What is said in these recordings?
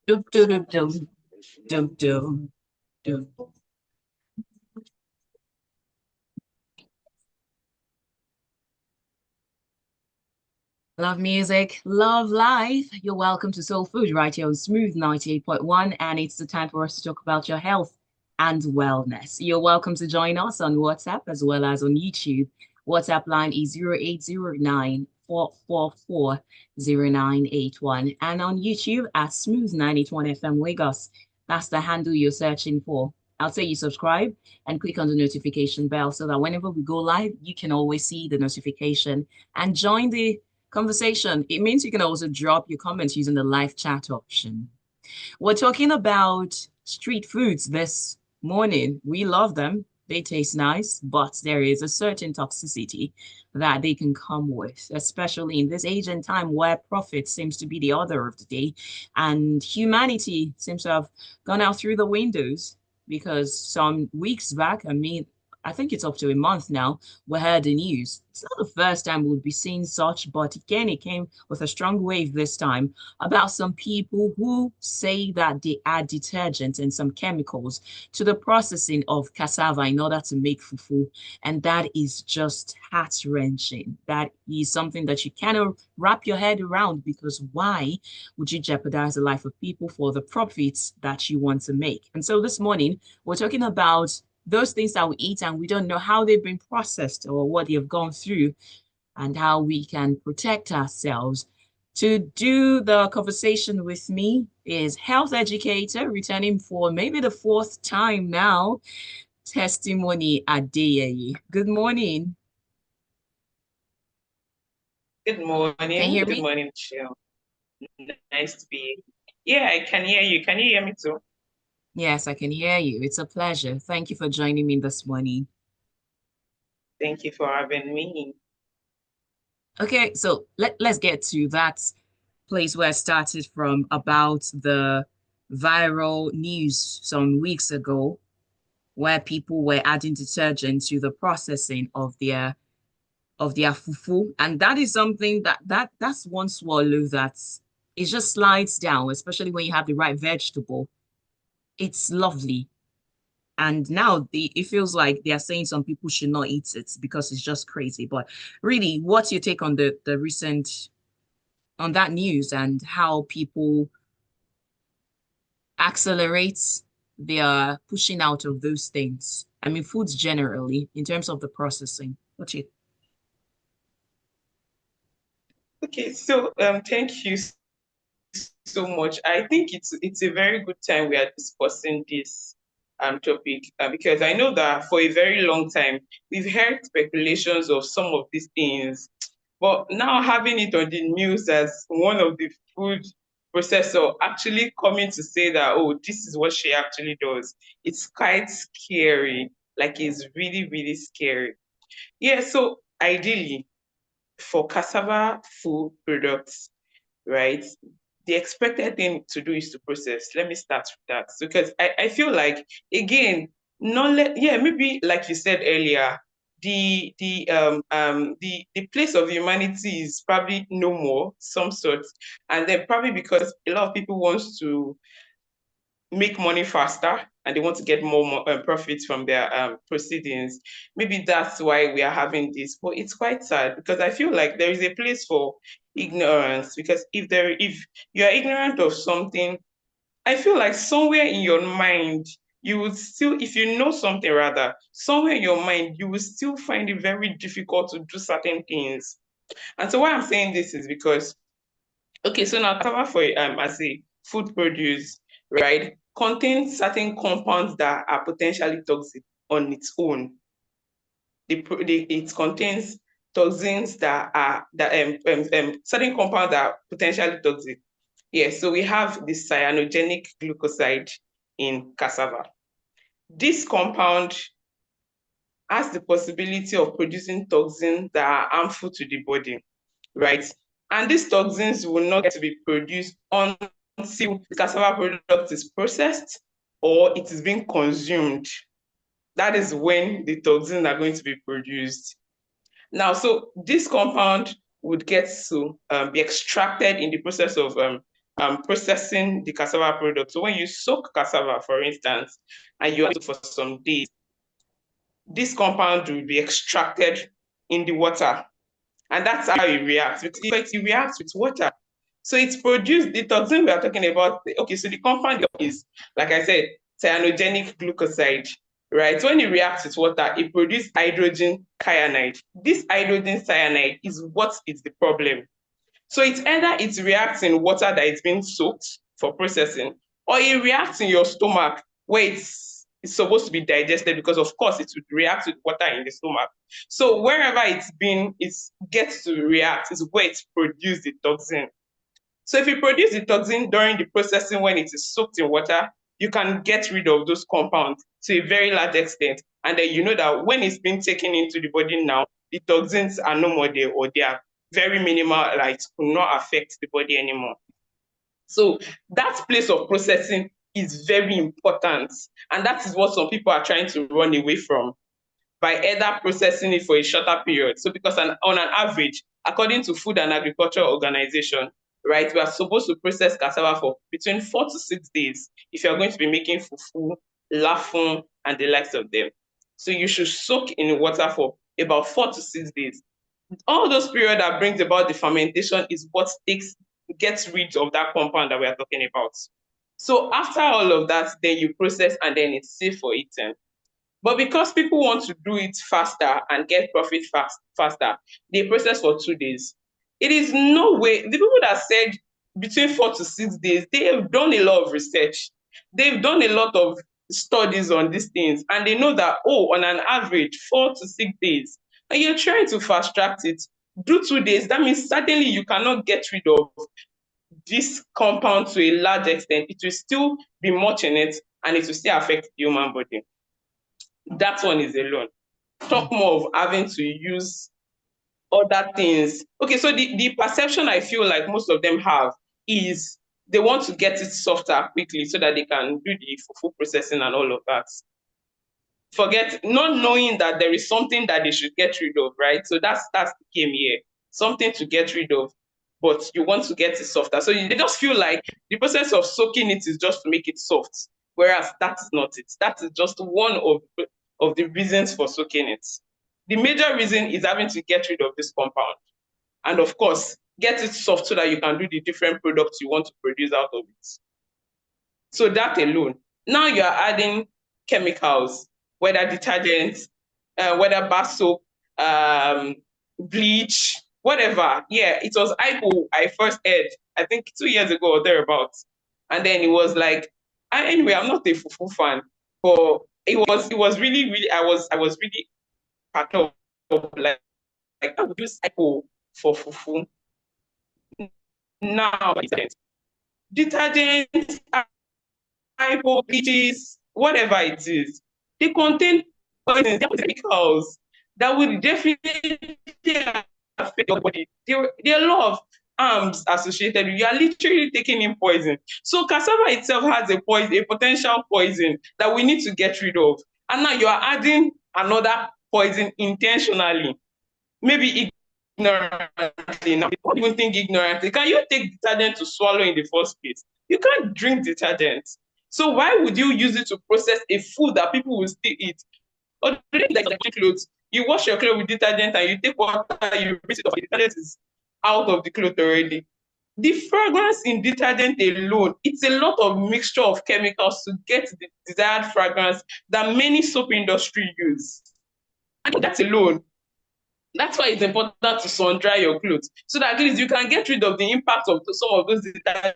Dum, dum, dum, dum, dum, dum, dum. Love music, love life. You're welcome to Soul Food right here on Smooth 98.1, and it's the time for us to talk about your health and wellness. You're welcome to join us on WhatsApp as well as on YouTube. WhatsApp line is 0809 444 0981, and on YouTube at Smooth 981 FM Lagos. That's the handle you're searching for. I'll say you subscribe and click on the notification bell so that whenever we go live, you can always see the notification and join the conversation. It means you can also drop your comments using the live chat option. We're talking about street foods this morning. We love them. They taste nice, but there is a certain toxicity that they can come with, especially in this age and time where profit seems to be the order of the day and humanity seems to have gone out through the windows because some weeks back, I think it's up to a month now, we heard the news. It's not the first time we'll be seeing such, but again, it came with a strong wave this time about some people who say that they add detergents and some chemicals to the processing of cassava in order to make fufu. And that is just heart-wrenching. That is something that you cannot wrap your head around because why would you jeopardize the life of people for the profits that you want to make? And so this morning, we're talking about those things that we eat and we don't know how they've been processed or what they have gone through and how we can protect ourselves. To do the conversation with me is Health Educator, returning for maybe the fourth time now, Testimony Adeyeye. Good morning. Good Can you morning. hear Good me? morning, Michelle. Nice to be here. Yeah, I can hear you. Can you hear me too? Yes, I can hear you. It's a pleasure. Thank you for joining me this morning. Thank you for having me. Okay, so let's get to that place where I started from about the viral news some weeks ago where people were adding detergent to the processing of their fufu. And that is something that's one swallow that it just slides down, especially when you have the right vegetable. It's lovely. And now it feels like they are saying some people should not eat it because it's just crazy. But really, what's your take on the recent on that news and how people accelerate their pushing out of those things? I mean, foods generally, in terms of the processing. What you Okay, so thank you so much. I think it's a very good time we are discussing this topic because I know that for a very long time we've heard speculations of some of these things, but now having it on the news as one of the food processor actually coming to say that, oh, this is what she actually does, it's quite scary. Like it's really, really scary. Yeah, so ideally for cassava food products, right? The expected thing to do is to process. Let me start with that. So, because I feel like again, knowledge, yeah, maybe like you said earlier, the place of humanity is probably no more, some sort. And then probably because a lot of people wants to make money faster and they want to get more profits from their proceedings. Maybe that's why we are having this. But it's quite sad because I feel like there is a place for ignorance. Because if you are ignorant of something, I feel like somewhere in your mind you would still, if you know something rather, somewhere in your mind you will still find it very difficult to do certain things. And so why I'm saying this is because okay, so now cover for as a food produce, right, contains certain compounds that are potentially toxic on its own. It contains toxins that are certain compounds that are potentially toxic. Yes, so we have the cyanogenic glucoside in cassava. This compound has the possibility of producing toxins that are harmful to the body, right? And these toxins will not get to be produced until the cassava product is processed or it is being consumed. That is when the toxins are going to be produced. Now, so this compound would get to be extracted in the process of processing the cassava product. So when you soak cassava, for instance, and you have it for some days, this compound will be extracted in the water. And that's how it reacts. Because it reacts with water. So it's produced, the toxin we are talking about. Okay, so the compound is, like I said, cyanogenic glucoside, right? So when it reacts with water, it produces hydrogen cyanide. This hydrogen cyanide is what is the problem. So it's either it reacts in water that is being soaked for processing, or it reacts in your stomach where it's supposed to be digested, because of course it would react with water in the stomach. So wherever it gets to react is where it's produced the toxin. So if you produce the toxin during the processing when it is soaked in water, you can get rid of those compounds to a very large extent. And then you know that when it's been taken into the body now, the toxins are no more there, or they are very minimal, like it will not affect the body anymore. So that place of processing is very important. And that is what some people are trying to run away from by either processing it for a shorter period. So because on an average, according to Food and Agriculture Organization, right, we are supposed to process cassava for between 4 to 6 days if you're going to be making fufu, lafun, and the likes of them. So you should soak in water for about 4 to 6 days. All those period that brings about the fermentation is what gets rid of that compound that we are talking about. So after all of that, then you process and then it's safe for eating. But because people want to do it faster and get profit faster, they process for 2 days. It is no way, the people that said between 4 to 6 days, they have done a lot of research. They've done a lot of studies on these things, and they know that, oh, on an average, 4 to 6 days, and you're trying to fast track it, do 2 days. That means certainly you cannot get rid of this compound to a large extent. It will still be much in it, and it will still affect the human body. That one is alone. Talk more of having to use other things. Okay, so the perception I feel like most of them have is they want to get it softer quickly so that they can do the fufu processing and all of that. Forget not knowing that there is something that they should get rid of, right? So that's the game here. Something to get rid of, but you want to get it softer. So they just feel like the process of soaking it is just to make it soft, whereas that is not it. That is just one of the reasons for soaking it. The major reason is having to get rid of this compound. And of course, get it soft so that you can do the different products you want to produce out of it. So that alone. Now you are adding chemicals, whether detergents, whether bar soap, bleach, whatever. Yeah, it was IPO I first heard, I think 2 years ago or thereabouts. And then it was like, anyway, I'm not a fufu fan, but it was really, really, I was really packed up, like I would use IPO for fufu. Now, detergents, hypo, bleaches, whatever it is, they contain poisons, chemicals that will definitely affect your body. There are a lot of harms associated. You are literally taking in poison. So cassava itself has a potential poison that we need to get rid of. And now you are adding another poison intentionally. Maybe ignorantly. Now, people even think ignorantly. Can you take detergent to swallow in the first place? You can't drink detergent. So why would you use it to process a food that people will still eat? Or like clothes, you wash your clothes with detergent and you take water, you rinse it off, the detergent is out of the cloth already. The fragrance in detergent alone, it's a lot of mixture of chemicals to get the desired fragrance that many soap industry use. And that alone, that's why it's important to sun dry your clothes so that at least you can get rid of the impact of some of those detergents.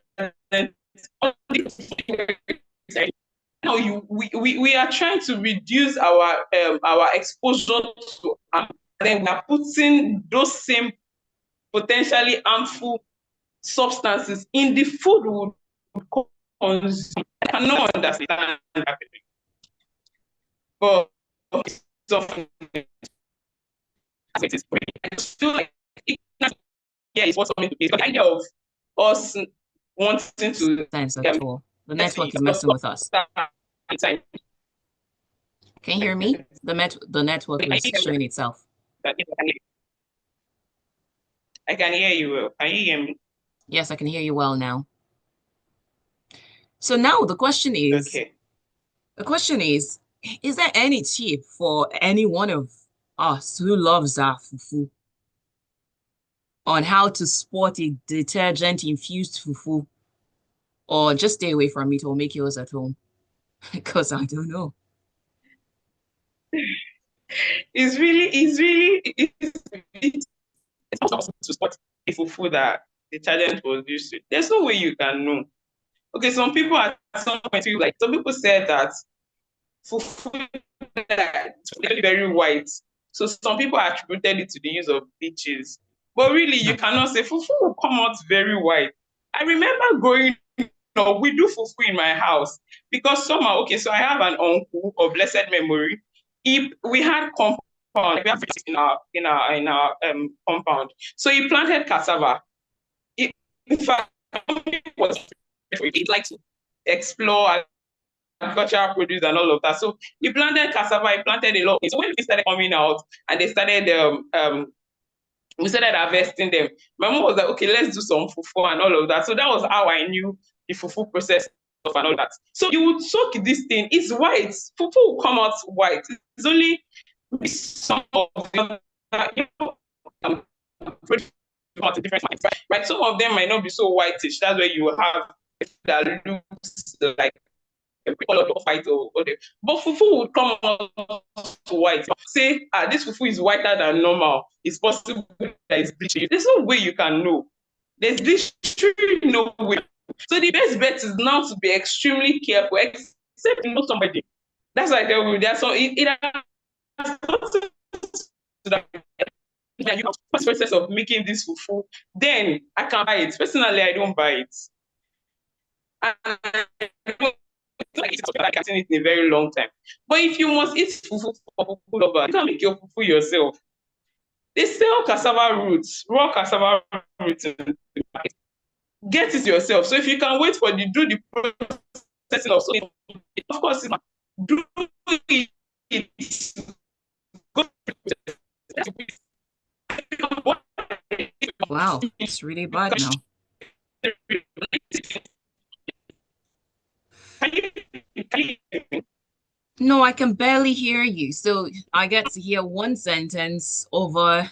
Now we are trying to reduce our exposure to harm, and then we are putting those same potentially harmful substances in the food we would consume. I cannot understand that. But I just feel like it's what's coming to place. The idea of us wanting to Sense at all. The network is messing with us. Can you hear me? The network is showing itself. I can hear you well. Can you hear me? Yes, I can hear you well now. So now Okay. the question is there any tip for any one of us who loves our fufu on how to spot a detergent infused fufu, or just stay away from it or make yours at home? Because I don't know. It's not possible to spot a fufu that the challenge was used to. There's no way you can know. Okay, some people at some point feel like some people said that fufu is really very white. So some people attributed it to the use of bleaches. But really, you cannot say fufu will come out very white. I remember growing up, we do fufu in my house because somehow, okay, so I have an uncle of blessed memory. We had compound, we have in our compound. So he planted cassava. It, in fact, was he'd like to explore agricultural produce and all of that. So he planted cassava, he planted a lot. So when we started coming out and they started we started harvesting them, my mom was like, okay, let's do some fufu and all of that. So that was how I knew the fufu process and all that. So you would soak this thing, it's white. Fufu will come out white. It's only some of them that, different kinds, right? Some of them might not be so whitish. That's where you have that looks like color of white or whatever. But fufu would come out white. Say, this fufu is whiter than normal. It's possible that it's bleaching. There's no way you can know. There's literally no way. So the best bet is now to be extremely careful, except you know somebody. That's why I tell you, there's so it has nothing to that. You know, first process of making this fufu, then I can buy it. Personally, I don't buy it. And I don't like it like I've seen it in a very long time. But if you must eat fufu for fufu lover, you can make your fufu yourself. They sell cassava roots, raw cassava roots in the market. Get it yourself. So if you can wait for the do the processing of something, of course, do it. Go Wow, it's really bad now. No, I can barely hear you. So I get to hear one sentence over,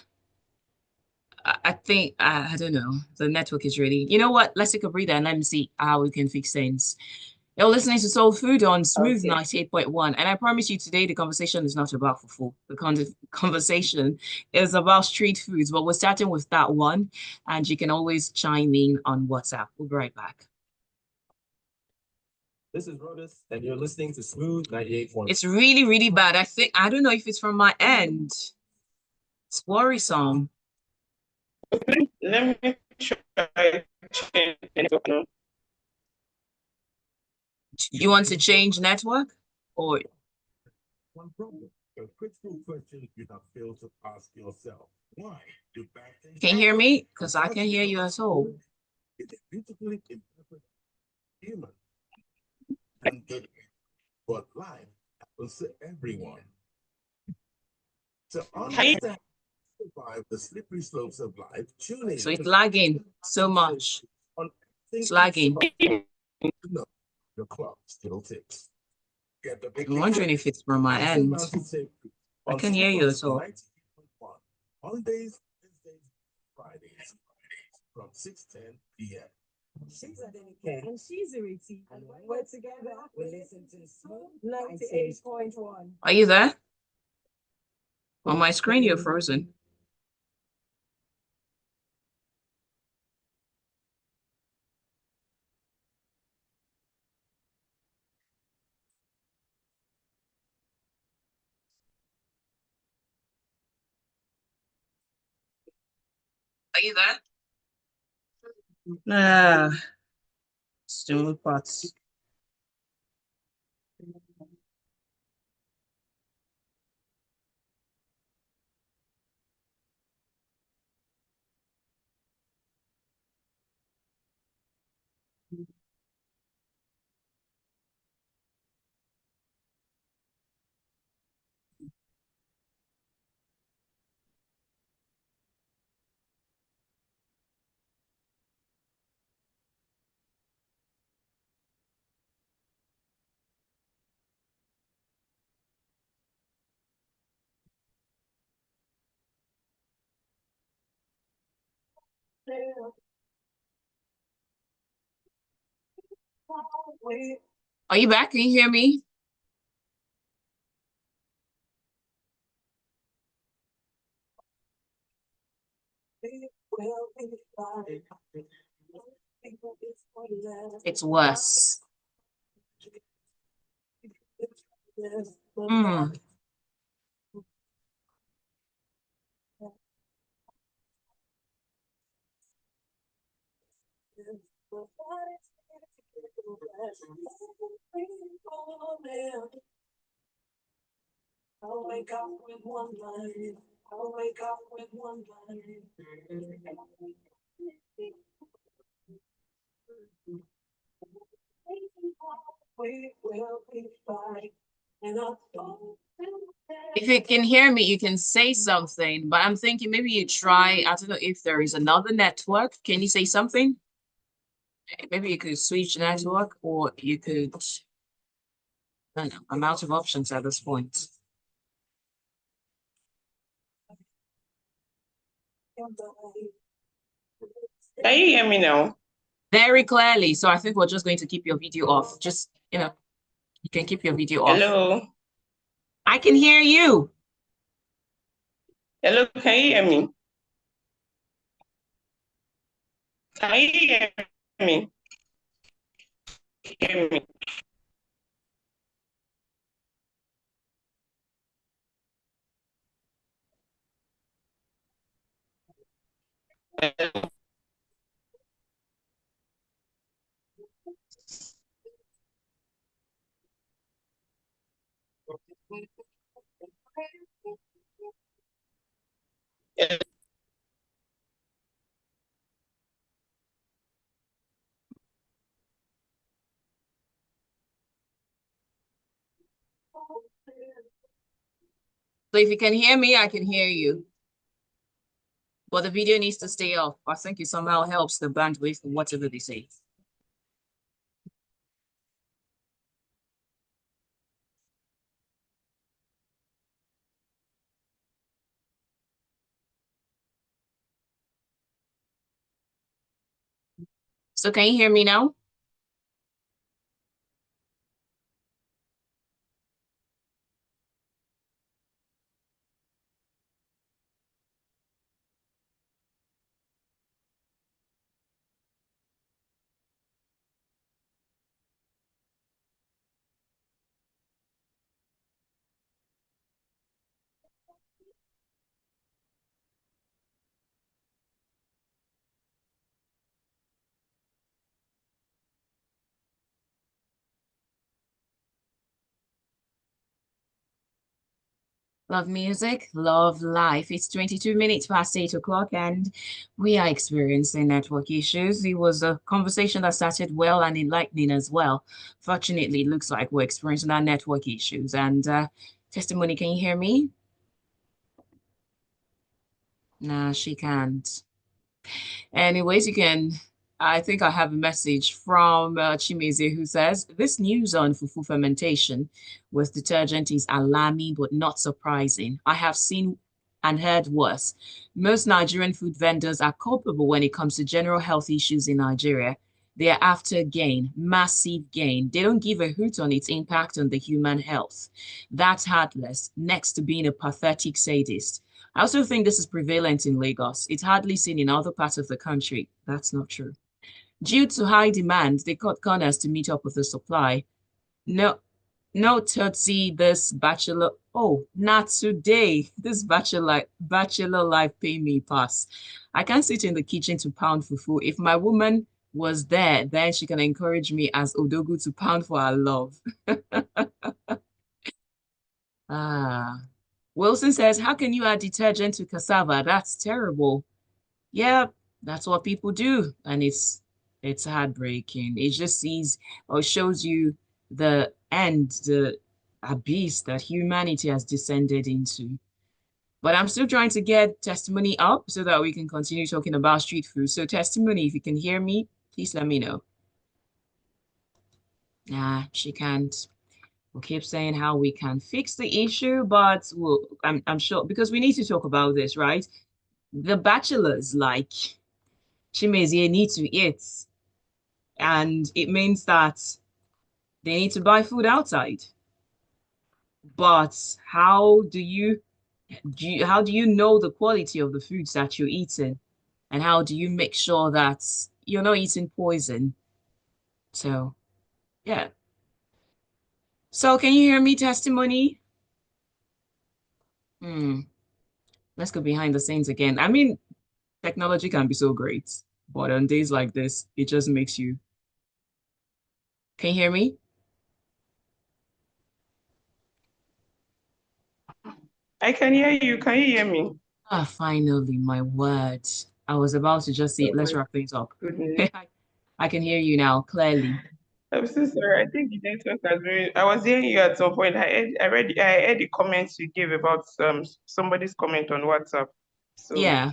I think, I don't know. The network is really, you know what? Let's take a breather and let me see how we can fix things. You're listening to Soul Food on Smooth Okay. 98.1. And I promise you today, the conversation is not about fufu. The conversation is about street foods, but we're starting with that one. And you can always chime in on WhatsApp. We'll be right back. This is Rodas, and you're listening to Smooth 98.1. It's really, really bad. I don't know if it's from my end. It's worrisome. Let me try change network now. You want to change network? Or One problem, a critical question you have failed to ask yourself. Why do bad things can you hear me? Because I can hear you as well. It is beautifully imperfect human and good, but life happens to everyone. To understand survive the slippery slopes of life, tune in. So it's lagging so much. On It's lagging. no, the clock still ticks. Get the big I'm wondering if it's from my end. I can hear you as well. Mondays, Wednesdays, Fridays, from 6:10 p.m. She's Adeyeye and she's Iriti. And when we're together, we listen to Smooth 98.1. Are you there? On my screen, you're frozen. Are you there? Still parts. Are you back? Can you hear me? It's worse. Mm. I'll wake up with one line. I'll wake up with one line. We will be fine. And I'll If you can hear me, you can say something, but I'm thinking maybe you try, I don't know if there is another network. Can you say something? Maybe you could switch network or you could, I don't know, I'm out of options at this point. Can you hear me now? Very clearly. So I think we're just going to keep your video off. Just, you can keep your video off. Hello? I can hear you. Hello, can you hear me? Can you hear me? Hear me? So if you can hear me, I can hear you. But the video needs to stay off. I think it somehow helps the bandwidth or whatever they say. So can you hear me now? Love music, love life. It's 22 minutes past 8 o'clock and we are experiencing network issues. It was a conversation that started well and enlightening as well. Fortunately, it looks like we're experiencing our network issues. And testimony, can you hear me? Nah, she can't. Anyways, I think I have a message from Chimeze who says, this news on fufu fermentation with detergent is alarming but not surprising. I have seen and heard worse. Most Nigerian food vendors are culpable when it comes to general health issues in Nigeria. They are after gain, massive gain. They don't give a hoot on its impact on the human health. That's heartless, next to being a pathetic sadist. I also think this is prevalent in Lagos. It's hardly seen in other parts of the country. That's not true. Due to high demand, they cut corners to meet up with the supply. No, no, Tootsie, this bachelor. Oh, not today. This bachelor life pay me pass. I can't sit in the kitchen to pound fufu. If my woman was there, then she can encourage me as Odogu to pound for her love. Ah. Wilson says, how can you add detergent to cassava? That's terrible. Yeah, that's what people do. And it's heartbreaking. It just sees or shows you the end, the abyss that humanity has descended into. But I'm still trying to get testimony up so that we can continue talking about street food. So testimony, if you can hear me, please let me know. Nah, she can't. We'll keep saying how we can fix the issue, but I'm sure because we need to talk about this, right? The bachelors, like Chimezie need to eat. And it means that they need to buy food outside. But how do you know the quality of the foods that you're eating? And how do you make sure that you're not eating poison? So, yeah. So, can you hear me, testimony? Hmm. Let's go behind the scenes again. I mean, technology can be so great, but on days like this, it just makes you. Can you hear me? I can hear you. Can you hear me? Ah, finally, my word. I was about to just say, Oh let's my wrap things up. goodness. I can hear you now, clearly. I'm so sorry. I think the network has been. I was hearing you at some point. I read the comments you gave about somebody's comment on WhatsApp. So Yeah.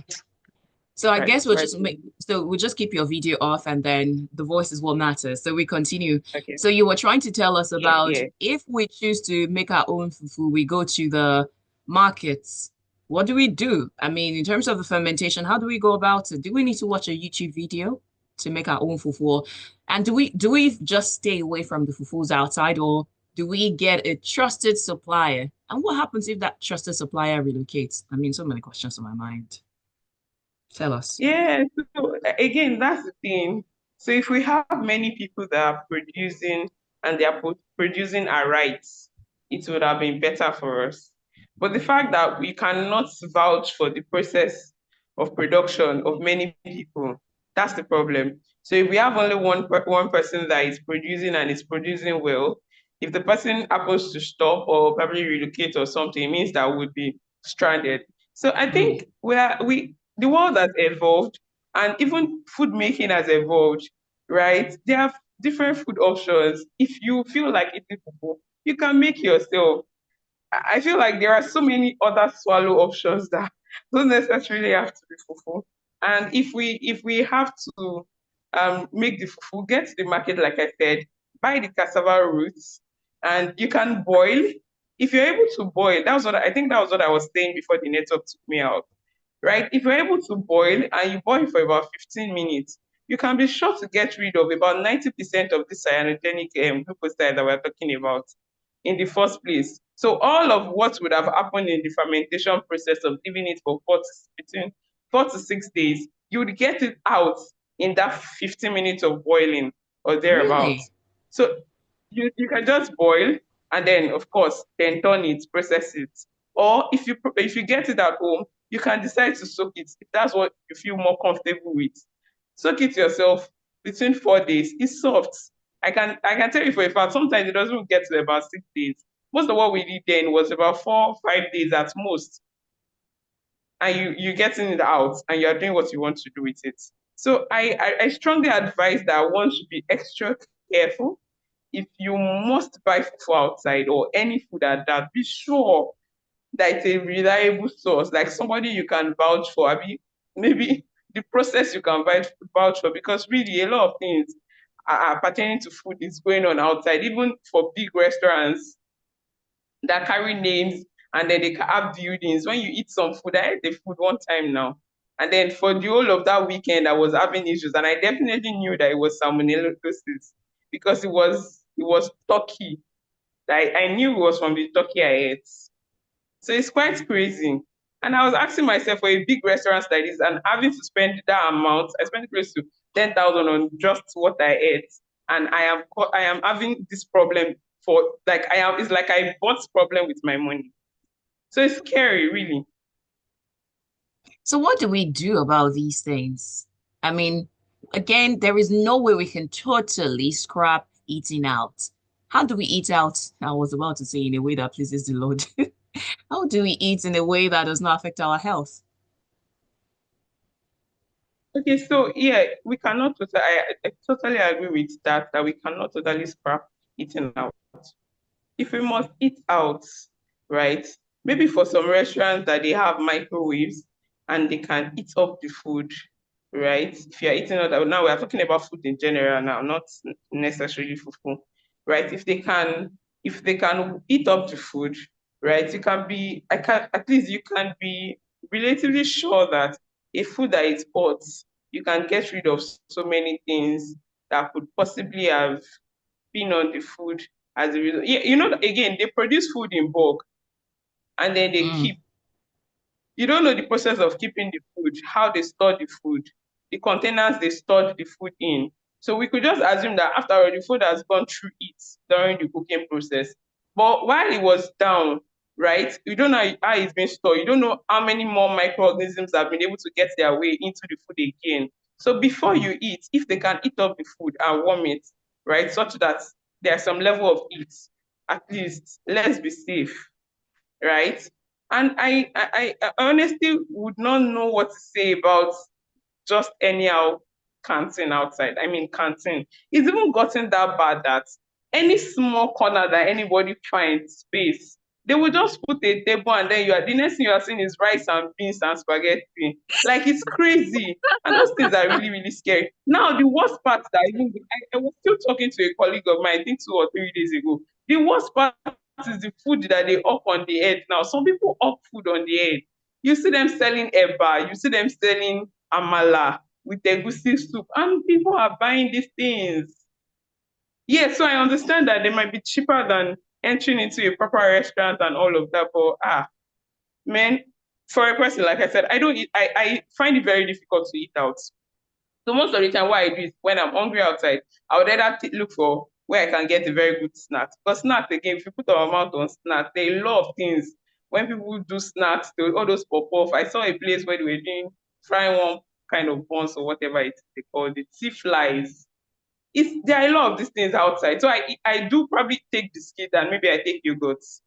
So I right, guess we'll right. just keep your video off and then the voice is what matters. So we continue. Okay. So you were trying to tell us Yeah, about yeah. if we choose to make our own fufu, we go to the markets. What do we do? I mean, in terms of the fermentation, how do we go about it? Do we need to watch a YouTube video to make our own fufu? And do we just stay away from the fufus outside, or do we get a trusted supplier? And what happens if that trusted supplier relocates? I mean, so many questions on my mind. Tell us. Yeah, so again, that's the thing. So if we have many people that are producing and they are producing our rights, it would have been better for us. But the fact that we cannot vouch for the process of production of many people, that's the problem. So if we have only one person that is producing and is producing well, if the person happens to stop or probably relocate or something, it means that we would be stranded. So I Mm, think we the world has evolved and even food making has evolved, right? They have different food options. If you feel like eating fufu, you can make yourself. I feel like there are so many other swallow options that don't necessarily have to be fufu. And if we have to make the fufu, get to the market, like I said, buy the cassava roots, and you can boil. If you're able to boil, I think that was what I was saying before the network took me out, right? If you're able to boil and you boil for about 15 minutes, you can be sure to get rid of about 90% of the cyanogenic glucose that we're talking about in the first place. So all of what would have happened in the fermentation process of leaving it for between 4 to 6 days, you would get it out in that 15 minutes of boiling or really? thereabouts. So you can just boil and then of course then turn it, process it. Or if you get it at home, you can decide to soak it if that's what you feel more comfortable with. Soak it yourself between 4 days. It's soft. I can tell you for a fact, sometimes it doesn't get to about 6 days. Most of what we did then was about 4 or 5 days at most. And you getting it out and you're doing what you want to do with it. So I strongly advise that one should be extra careful. If you must buy food outside or any food at that, be sure that it's a reliable source, like somebody you can vouch for. I mean, maybe the process you can vouch for, because really a lot of things are pertaining to food is going on outside, even for big restaurants that carry names and then they have buildings. When you eat some food, I ate the food one time now. And then for the whole of that weekend, I was having issues, and I definitely knew that it was salmonellosis because it was turkey. I knew it was from the turkey I ate. So it's quite crazy. And I was asking myself, for a big restaurant like this and having to spend that amount, I spent close to 10,000 on just what I ate. And I am having this problem for like it's like I bought problem with my money. So it's scary, really. So what do we do about these things? I mean, again, there is no way we can totally scrap eating out. How do we eat out? I was about to say in a way that pleases the Lord. How do we eat in a way that does not affect our health? Okay, so yeah, we cannot totally, I totally agree with that we cannot totally scrap eating out. If we must eat out, right? Maybe for some restaurants that they have microwaves and they can eat up the food, right? If you're eating out, now we're talking about food in general now, not necessarily food, right? If they can eat up the food, right? At least you can be relatively sure that a food that is hot you can get rid of so many things that could possibly have been on the food as a result. Yeah, again, they produce food in bulk and then they Mm. keep. You don't know the process of keeping the food, how they store the food, the containers they stored the food in. So we could just assume that after all, the food has gone through it during the cooking process. But while it was down, right, you don't know how it's been stored. You don't know how many more microorganisms have been able to get their way into the food again. So before you eat, if they can eat up the food and warm it, right, such that there's some level of heat, at least let's be safe, right? And I honestly would not know what to say about just anyhow canteen outside. I mean, canteen. It's even gotten that bad that any small corner that anybody finds space, they will just put a table and then the next thing you are seeing is rice and beans and spaghetti. Like it's crazy. And those things are really, really scary. Now, the worst part that I was still talking to a colleague of mine, I think 2 or 3 days ago. The worst part is the food that they up on the head now. Some people up food on the head. You see them selling eba, you see them selling amala with egusi soup, and people are buying these things. Yeah, so I understand that they might be cheaper than entering into a proper restaurant and all of that, but man, for a person like I said, I don't eat. I find it very difficult to eat out. So most of the time, what I do is when I'm hungry outside, I would either look for where I can get a very good snack. Because snacks, again, if you put our mouth on snacks, there are a lot of things. When people do snacks, all those pop-off. I saw a place where they were doing frying one kind of buns or whatever they called it, sea flies. There are a lot of these things outside. So I do probably take biscuit and maybe I take yogurts.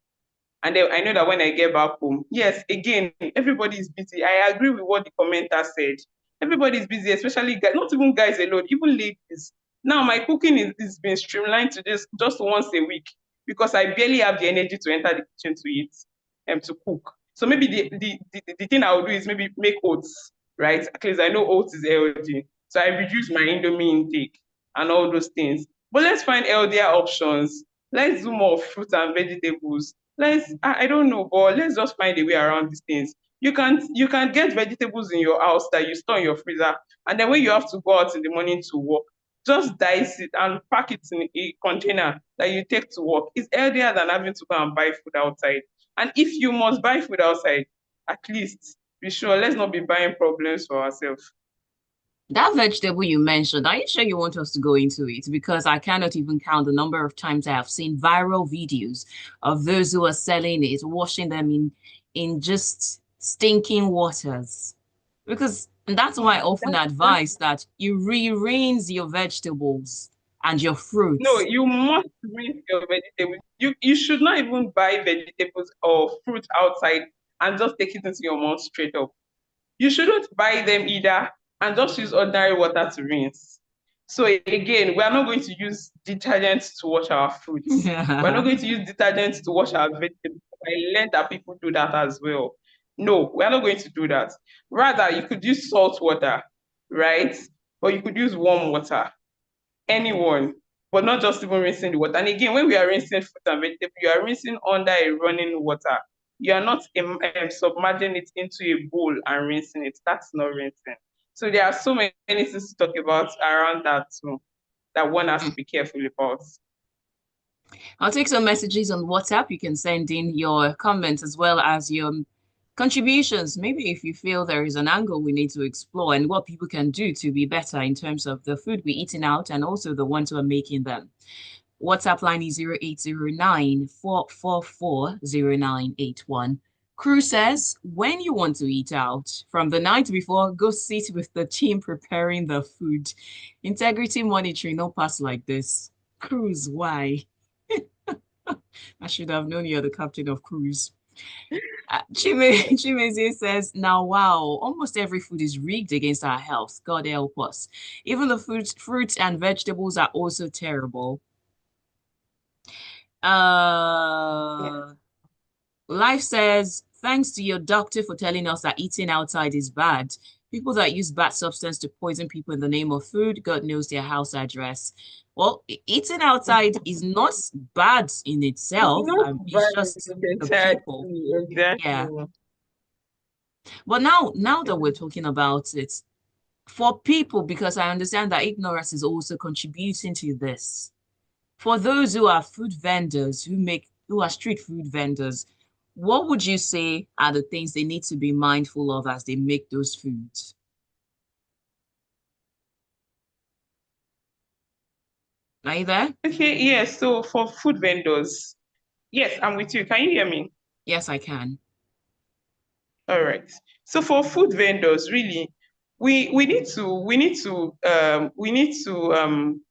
And then I know that when I get back home, yes, again, everybody is busy. I agree with what the commenter said. Everybody is busy, especially guys, not even guys alone, even ladies. Now my cooking is being streamlined to just once a week because I barely have the energy to enter the kitchen to eat and to cook. So maybe the thing I will do is maybe make oats, right? At least I know oats is healthy. So I reduce my Indomie intake and all those things. But let's find healthier options. Let's do more fruits and vegetables. I don't know, but let's just find a way around these things. You can get vegetables in your house that you store in your freezer, and then when you have to go out in the morning to work, just dice it and pack it in a container that you take to work. It's healthier than having to go and buy food outside. And if you must buy food outside, at least be sure let's not be buying problems for ourselves. That vegetable you mentioned, are you sure you want us to go into it? Because I cannot even count the number of times I have seen viral videos of those who are selling it, washing them in just stinking waters. Because and that's why I often That's advise that you re-rinse your vegetables and your No, fruits. you must rinse your vegetables. You should not even buy vegetables or fruit outside and just take it into your mouth straight up. You shouldn't buy them either and just use ordinary water to rinse. So again, we are not going to use detergents to wash our fruits. We're not going to use detergents to wash our vegetables. I learned that people do that as well. No, we are not going to do that. Rather, you could use salt water, right? Or you could use warm water, anyone, but not just even rinsing the water. And again, when we are rinsing fruit and vegetable, you are rinsing under a running water. You are not submerging it into a bowl and rinsing it. That's not rinsing. So there are so many things to talk about around that too, that one has to be careful about. I'll take some messages on WhatsApp. You can send in your comments as well as your contributions. Maybe if you feel there is an angle we need to explore and what people can do to be better in terms of the food we're eating out and also the ones who are making them. WhatsApp line is 0809 444 0981. Crew says, when you want to eat out, from the night before, go sit with the team preparing the food. Integrity monitoring, no pass like this. Cruise, why? I should have known you're the captain of cruise. Chimezie says, now, wow, almost every food is rigged against our health. God help us. Even the fruits and vegetables are also terrible. Yeah. Life says, thanks to your doctor for telling us that eating outside is bad. People that use bad substance to poison people in the name of food, God knows their house address. Well, eating outside is not bad in It's itself. not It's bad just the people. exactly. Yeah. But now that we're talking about it, For people, because I understand that ignorance is also contributing to this. For those who are food vendors, who are street food vendors, what would you say are the things they need to be mindful of as they make those foods? Are you there? Okay, yes. So for food vendors, yes, I'm with you. Can you hear me? Yes, I can. All right. So for food vendors, really, we need to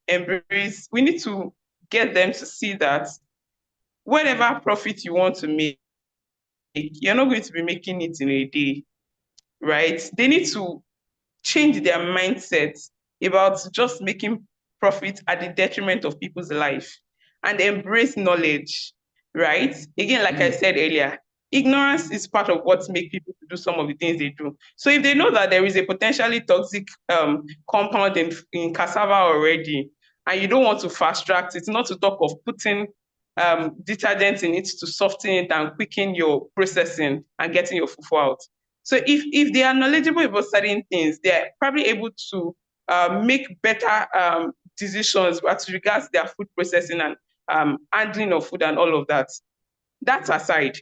embrace, we need to get them to see that whatever profit you want to make, you're not going to be making it in a day, right? They need to change their mindset about just making profit at the detriment of people's life and embrace knowledge, right? Again, like I said earlier, ignorance is part of what makes people to do some of the things they do. So if they know that there is a potentially toxic compound in cassava already, and you don't want to fast track it, not to talk of putting detergent in it to soften it and quicken your processing and getting your fufu out. So if they are knowledgeable about certain things, they are probably able to make better decisions as regards their food processing and handling of food and all of that. That aside,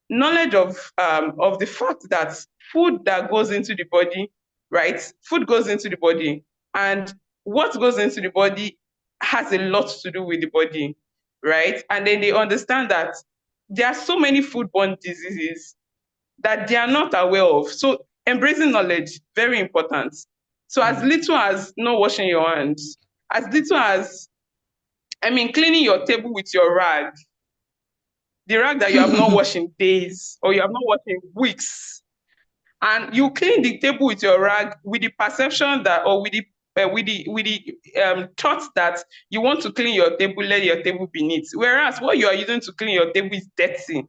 knowledge of the fact that food that goes into the body, right? Food goes into the body, and what goes into the body has a lot to do with the body, right? And then they understand that there are so many foodborne diseases that they are not aware of. So embracing knowledge, very important. So as little as not washing your hands, as little as, I mean, cleaning your table with your rag, the rag that you have not washed in days or you have not washed in weeks, and you clean the table with your rag with the perception that, or with the thought that you want to clean your table, let your table be neat. Whereas what you are using to clean your table is dirty,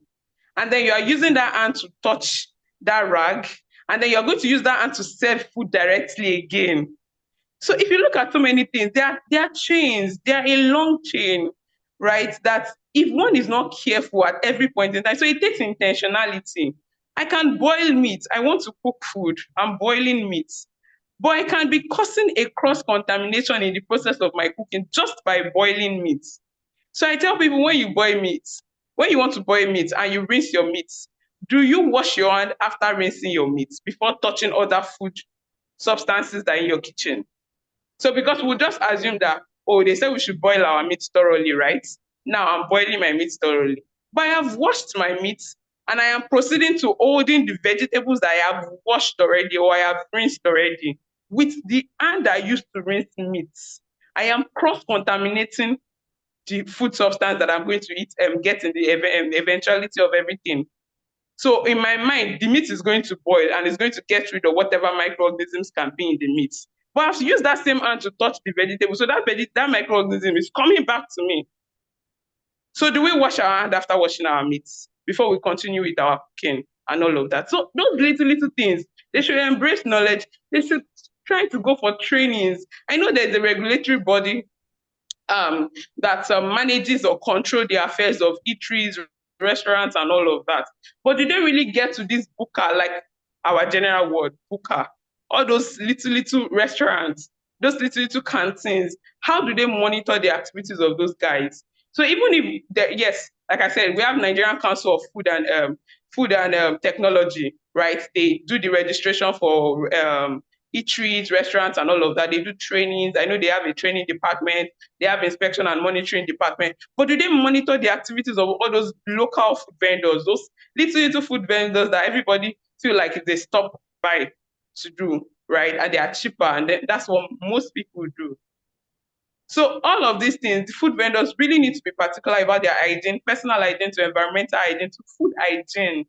and then you are using that hand to touch that rag, and then you're going to use that hand to serve food directly again. So if you look at so many things, they are chains, they are a long chain, right? That if one is not careful at every point in time, so it takes intentionality. I can boil meat. I want to cook food. I'm boiling meat. But I can be causing a cross contamination in the process of my cooking just by boiling meat. So I tell people, when you want to boil meat and you rinse your meat, do you wash your hand after rinsing your meat before touching other food substances that are in your kitchen? So because we'll just assume that, oh, they said we should boil our meat thoroughly, right? Now I'm boiling my meat thoroughly. But I have washed my meat and I am proceeding to holding the vegetables that I have washed already or I have rinsed already with the hand I used to rinse meat. I am cross-contaminating the food substance that I'm going to eat and get in the eventuality of everything. So in my mind, the meat is going to boil and it's going to get rid of whatever microorganisms can be in the meat. But I have to use that same hand to touch the vegetable. So that microorganism is coming back to me. So do we wash our hand after washing our meats before we continue with our cooking and all of that? So those little things, they should embrace knowledge. They should try to go for trainings. I know there's a regulatory body that manages or control the affairs of eateries, restaurants, and all of that. But did they really get to this booker, like our general word, booker? All those little restaurants, those little canteens, how do they monitor the activities of those guys? So even if, yes, like I said, we have Nigerian Council of Food and Technology, right? They do the registration for eateries, restaurants, and all of that. They do trainings. I know they have a training department. They have inspection and monitoring department. But do they monitor the activities of all those local food vendors, those little food vendors that everybody feel like if they stop by to do, right? And they are cheaper, and that's what most people do. So all of these things, the food vendors really need to be particular about their hygiene, personal hygiene to environmental hygiene to food hygiene.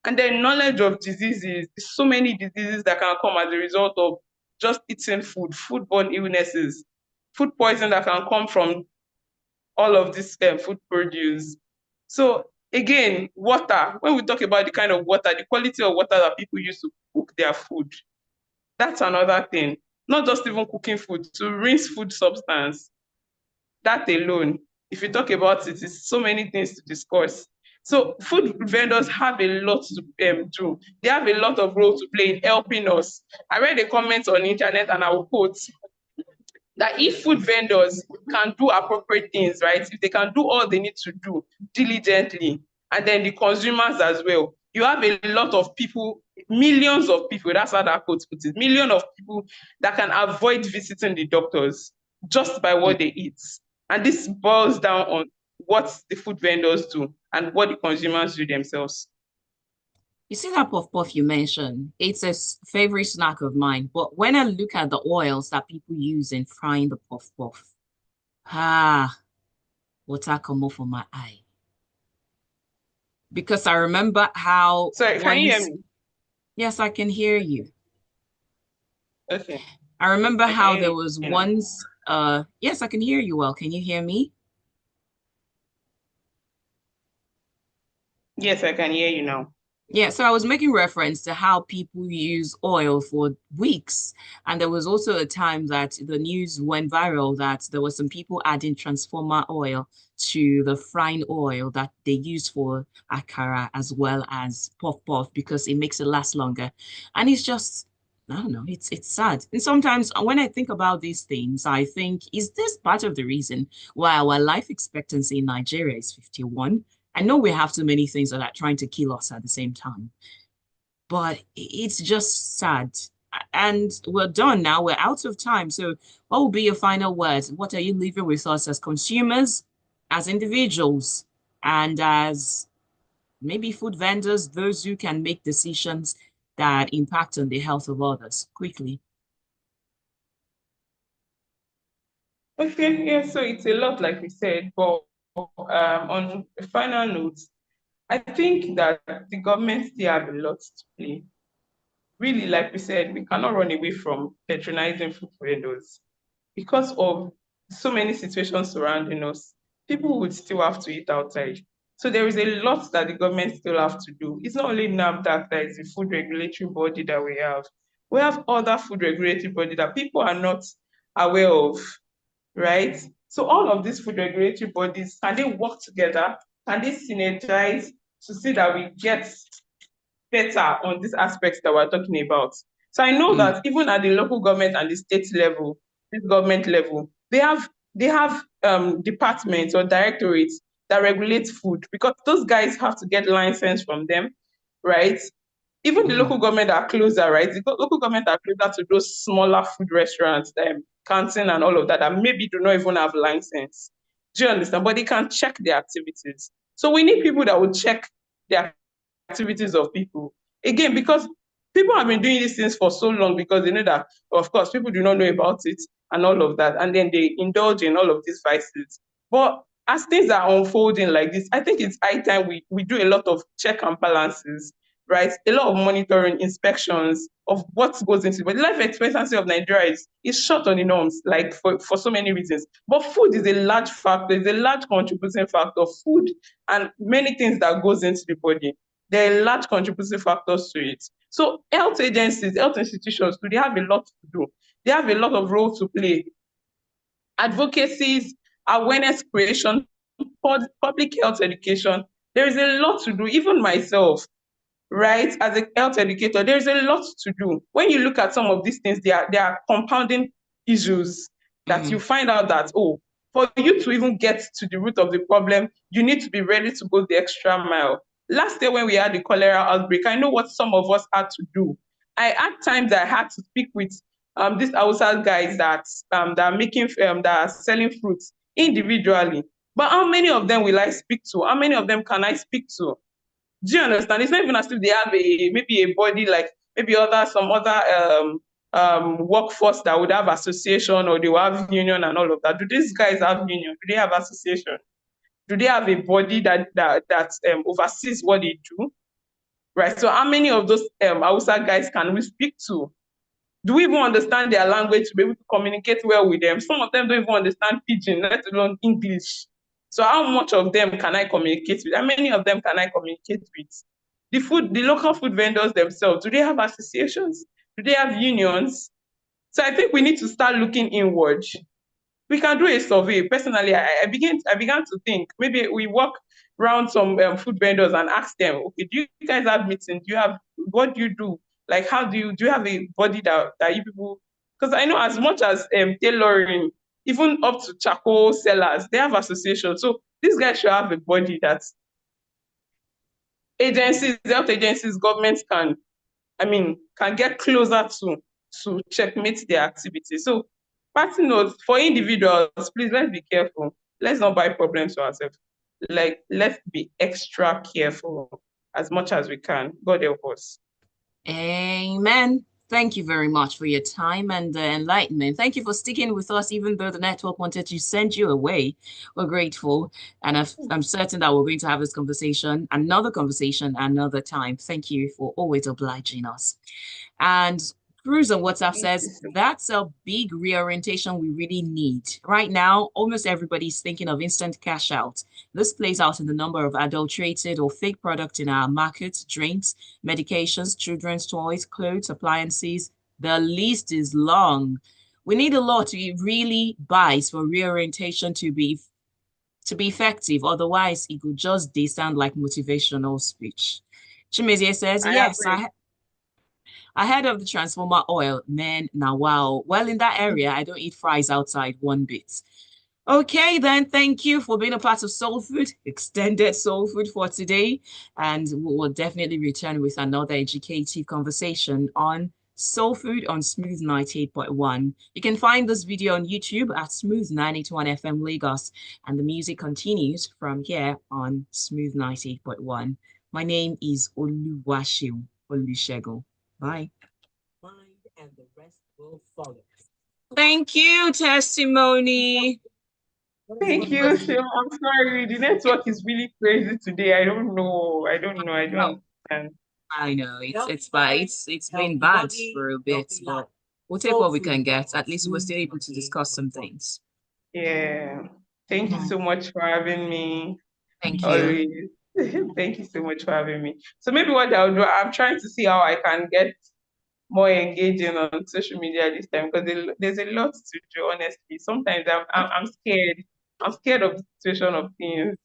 And then knowledge of diseases, so many diseases that can come as a result of just eating food, foodborne illnesses, food poison that can come from all of this food produce. So again, water, when we talk about the kind of water, the quality of water that people use to cook their food, that's another thing. Not just even cooking food, to rinse food substance. That alone, if you talk about it, it's so many things to discuss. So food vendors have a lot to do. They have a lot of role to play in helping us. I read a comment on the internet and I will quote that if food vendors can do appropriate things, right, if they can do all they need to do diligently, and then the consumers as well, you have a lot of people, millions of people, that's how that quote puts it, millions of people that can avoid visiting the doctors just by what they eat. And this boils down on what the food vendors do and what the consumers do themselves. You see that puff puff you mentioned? It's a favorite snack of mine. But when I look at the oils that people use in frying the puff puff, water come off from my eye. Because I remember how Sorry, can you hear me? Yes, I can hear you. Okay. I remember I can how hear there you was now. once, yes, I can hear you well. Can you hear me? Yes, I can hear you now. Yeah, so I was making reference to how people use oil for weeks. And there was also a time that the news went viral that there were some people adding transformer oil to the frying oil that they use for akara as well as puff puff because it makes it last longer. And it's just, I don't know, it's sad. And sometimes when I think about these things, I think, is this part of the reason why our life expectancy in Nigeria is 51? I know we have too many things that are trying to kill us at the same time, but it's just sad. And we're done now. We're out of time. So, what will be your final words? What are you leaving with us as consumers, as individuals, and as maybe food vendors, those who can make decisions that impact on the health of others? Quickly. Okay, yeah, so it's a lot, like we said, but on a final note, I think that the government still have a lot to play. Really, like we said, we cannot run away from patronizing food vendors because of so many situations surrounding us. People would still have to eat outside. So there is a lot that the government still have to do. It's not only NAFDAC that is the food regulatory body that we have. We have other food regulatory body that people are not aware of, right? So all of these food regulatory bodies, can they work together? Can they synergize to see that we get better on these aspects that we're talking about? So I know that even at the local government and the state level, this government level, they have departments or directorates that regulate food because those guys have to get license from them, right? Even the local government are closer, right? The local government are closer to those smaller food restaurants, canteen and all of that, that maybe do not even have license. Do you understand? But they can check their activities. So we need people that will check their activities of people. Again, because people have been doing these things for so long because they know that, of course, people do not know about it and all of that. And then they indulge in all of these vices. But as things are unfolding like this, I think it's high time we do a lot of check and balances, right? A lot of monitoring, inspections of what goes into it. But the life expectancy of Nigeria is short on the norms, like for so many reasons. But food is a large factor, is a large contributing factor. Food and many things that goes into the body. There are large contributing factors to it. So health agencies, health institutions, they have a lot to do. They have a lot of role to play. Advocacies, awareness creation, public health education. There is a lot to do. Even myself, right, as a health educator, there is a lot to do. When you look at some of these things, they are compounding issues that you find out that, oh, for you to even get to the root of the problem, you need to be ready to go the extra mile. Last year when we had the cholera outbreak, I know what some of us had to do. I had times I had to speak with these outside guys that are making that are selling fruits individually. But how many of them will I speak to? How many of them can I speak to? Do you understand? It's not even as if they have maybe a body like maybe some other workforce that would have association or they will have union and all of that. Do these guys have union? Do they have association? Do they have a body that oversees what they do? Right. So how many of those Hausa guys can we speak to? Do we even understand their language to be able to communicate well with them? Some of them don't even understand pidgin, let alone English. So how much of them can I communicate with? How many of them can I communicate with? The local food vendors themselves, do they have associations? Do they have unions? So I think we need to start looking inward. we can do a survey. Personally, I began to think maybe we walk around some food vendors and ask them, okay, do you guys have meetings? Do you have what do you do? Like, how do you have a body that you people? Because I know as much as tailoring, even up to charcoal sellers, they have associations. So these guys should have a body that agencies, health agencies, governments can get closer to checkmate their activity. So, party notes for individuals, please let's be careful. Let's not buy problems to ourselves. Like, let's be extra careful as much as we can. God help us. Amen. Thank you very much for your time and enlightenment. Thank you for sticking with us, even though the network wanted to send you away. We're grateful. And I'm certain that we're going to have this conversation, another conversation, another time. Thank you for always obliging us. And Cruz on WhatsApp says, that's a big reorientation we really need. Right now, almost everybody's thinking of instant cash out. This plays out in the number of adulterated or fake products in our markets, drinks, medications, children's toys, clothes, appliances. The list is long. We need a law to really bias for reorientation to be effective. Otherwise, it could just sound like motivational speech. Chimezie says, I yes, agree. ahead of the transformer oil, man, now wow. Well, in that area, I don't eat fries outside one bit. Okay, then thank you for being a part of Soul Food, extended Soul Food for today. And we will definitely return with another educative conversation on Soul Food on Smooth 98.1. You can find this video on YouTube at Smooth 981 FM Lagos, and the music continues from here on Smooth 98.1. My name is Oluwaseun Olusegun. Bye. Mind and the rest will follow. Thank you, testimony. Thank you, Shil. I'm sorry. The network is really crazy today. I don't know. I don't know. I don't understand. I know it's bad. It's been bad for a bit, but we'll take what we can get. At least we're still able to discuss some things. Yeah. Thank you Mhm. so much for having me. Thank you. Always. Thank you so much for having me. So maybe what I'll do, I'm trying to see how I can get more engaging on social media this time because there's a lot to do, honestly. Sometimes I'm scared. I'm scared of the situation of things.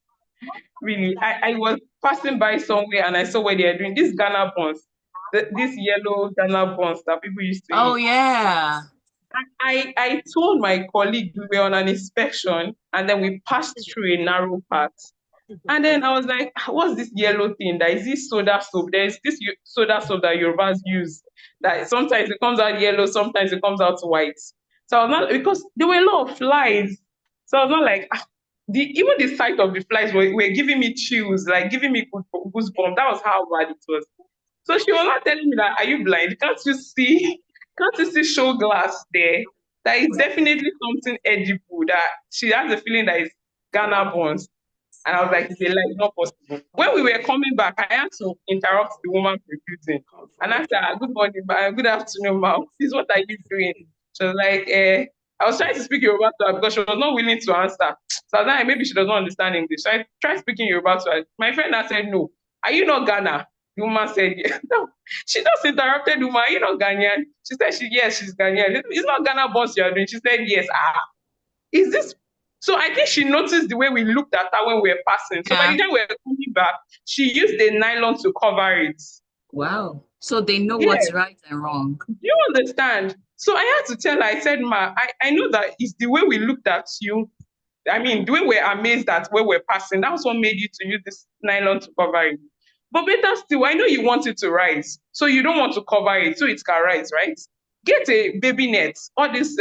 Really. I was passing by somewhere and I saw what they are doing. These Ghana buns, this yellow Ghana buns that people used to Oh eat. yeah. I told my colleague we were on an inspection and then we passed through a narrow path. And then I was like, what's this yellow thing? That is this soda soap. There's this soda soap that Yorubas use that sometimes it comes out yellow, sometimes it comes out white. So I was not, because there were a lot of flies. So I was not like, even the sight of the flies were giving me chills, like giving me goosebumps. That was how bad it was. So she was not telling me that, are you blind? Can't you see? Can't you see show glass there? That is definitely something edible that she has a feeling that it's Ghana buns. And I was like, it's a lie, it's not possible. When we were coming back, I had to interrupt the woman producing. And I said, good morning, good afternoon, ma'am. This what are you doing? She was like, I was trying to speak Yoruba to her because she was not willing to answer. So I was like, maybe she does not understand English. So I tried speaking Yoruba to her. My friend now said, no. Are you not Ghana? The woman said, yes. No. She just interrupted the woman. Are you not Ghanaian? She said, yes, she's Ghanaian. It's not Ghana boss you are doing. She said, yes. Is this so I think she noticed the way we looked at her when we were passing. So by Yeah. the time we were coming back, she used a nylon to cover it. Wow. So they know Yeah, what's right and wrong. do you understand? So I had to tell her, I said, Ma, I know that it's the way we looked at you. I mean, the way we're amazed at where we're passing, that's what made you to use this nylon to cover it. But better still, I know you want it to rise. So you don't want to cover it so it can rise, right? Get a baby net, all these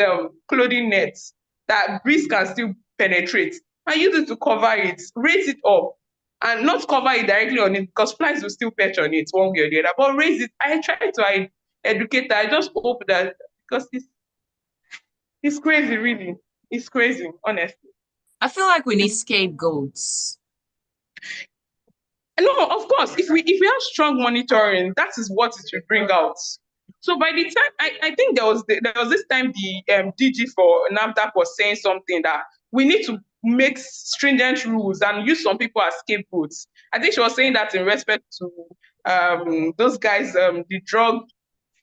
clothing nets that breeze can still penetrate, and use it to cover it, raise it up, and not cover it directly on it because flies will still perch on it one way or the other. But raise it. I try to educate her. I just hope that because it's crazy, really. It's crazy, honestly. I feel like we need scapegoats. No, of course, if we have strong monitoring, that is what it will bring out. So by the time I think there was this time the DG for NAFDAC was saying something that we need to make stringent rules and use some people as scapegoats. I think she was saying that in respect to those guys, the drug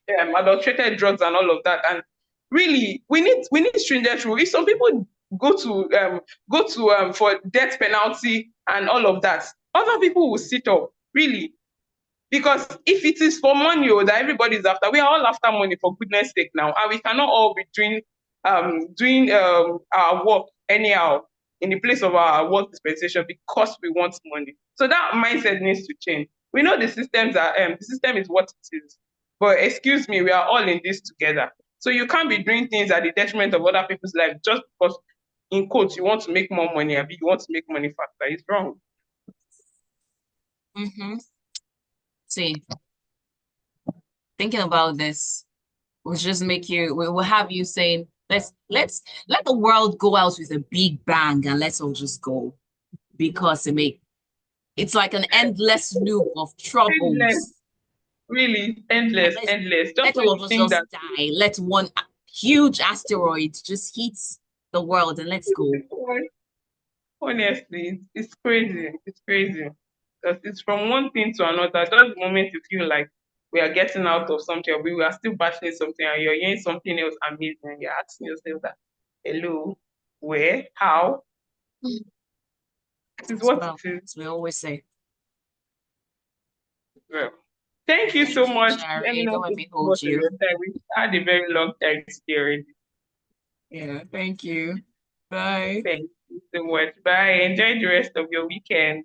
adulterated drugs and all of that. And really, we need stringent rules. If some people go to for death penalty and all of that. Other people will sit up, really. Because if it is for money that everybody's after, we are all after money for goodness sake now, and we cannot all be doing our work anyhow in the place of our work dispensation because we want money. So that mindset needs to change. We know the system is what it is, but excuse me, we are all in this together. So you can't be doing things at the detriment of other people's life just because, in quotes, you want to make more money, or you want to make money faster. It's wrong. See, thinking about this will just make you, will have you saying, let's let the world go out with a big bang and let's all just go, because it's like an endless loop of Endless, troubles. really, And endless, endless. Just let when all of you us think just that die. Let one huge asteroid just hit the world and let's go. honestly, it's crazy. It's crazy. Because it's from one thing to another. Just the moment you feel like we are getting out of something, or we are still battling something, and you're hearing something else amazing, and you're asking yourself that, hello, where, how? This is what Well, it is. as we always say. Well, thank you so Thank you, much. Let me Jerry. Don't not let take me too much hold of your you. time. We had a very long time today already. Yeah, thank you. Bye. Thank you so much. Bye. Enjoy the rest of your weekend.